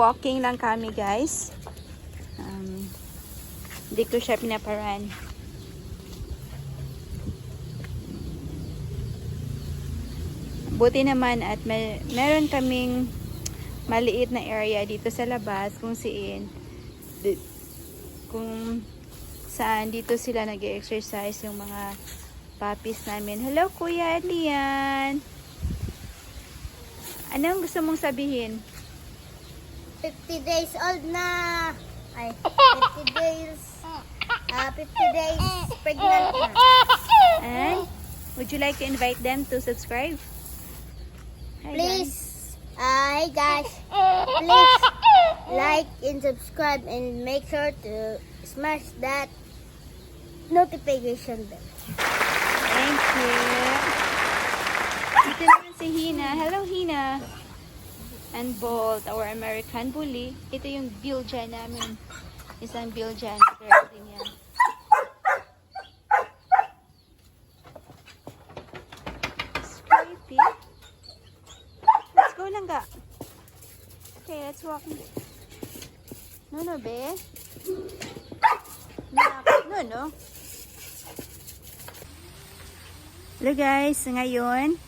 Nag-walking lang kami, guys. Hindi ko siya pinaparan. Buti naman at meron kaming maliit na area dito sa labas kung saan dito sila nag-exercise yung mga puppies namin. Hello, Kuya Lian! Anong gusto mong sabihin? 50 days old na. Ay, 50 days pregnant na. And would you like to invite them to subscribe? Hi, Please, guys. guys, please like and subscribe and make sure to smash that notification bell. Thank you. Dito naman si Hina. Hello, Hina. And Bolt, our American Bully. Ito yung Belgian namin. Isang Belgian girl din yan. Scrapey. Let's go lang ga. Okay, let's walk. No, be. No. Hello guys, ngayon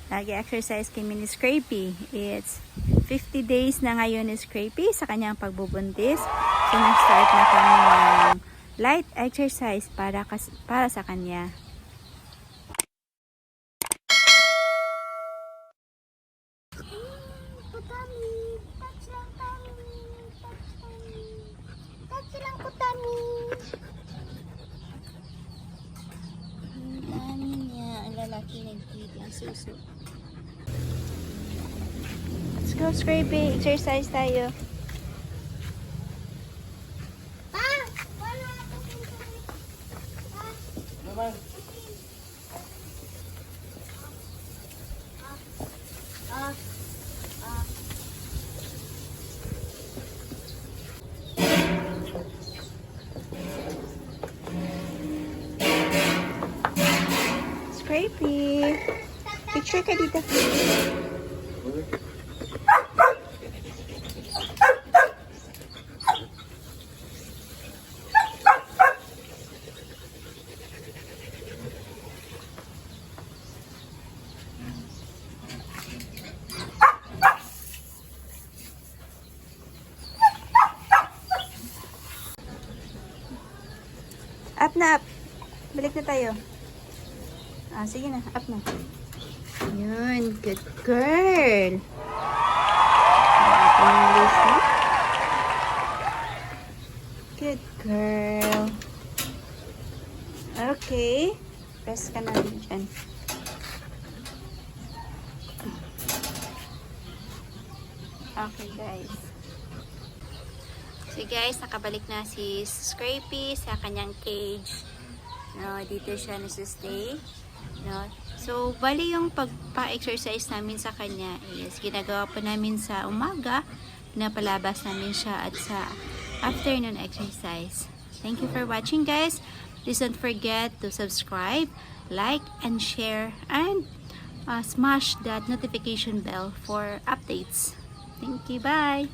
nag-exercise kami ni Scrapey. It's 50 days na ngayon ni Scrapey sa kanyang pagbubuntis. So nag-start na kami ng light exercise para sa kanya. Lalaki nag-eat ang suso. Let's go, Scrapey. Exercise tayo. Pa! Wala ako naman. Scrapey. Picture ka dito. Up na up. Balik na tayo. Sige na, up na. Yun, good girl. English na. Good girl. Okay. Press ka na dyan. Okay, guys. So, guys, nakabalik na si Scrapey sa kanyang cage. No, dito siya nasa-stay. No? So, bali yung pagpa-exercise namin sa kanya is ginagawa po namin sa umaga, pinapalabas namin siya at sa afternoon exercise. Thank you for watching, guys. Please don't forget to subscribe, like, and share, and smash that notification bell for updates. Thank you. Bye!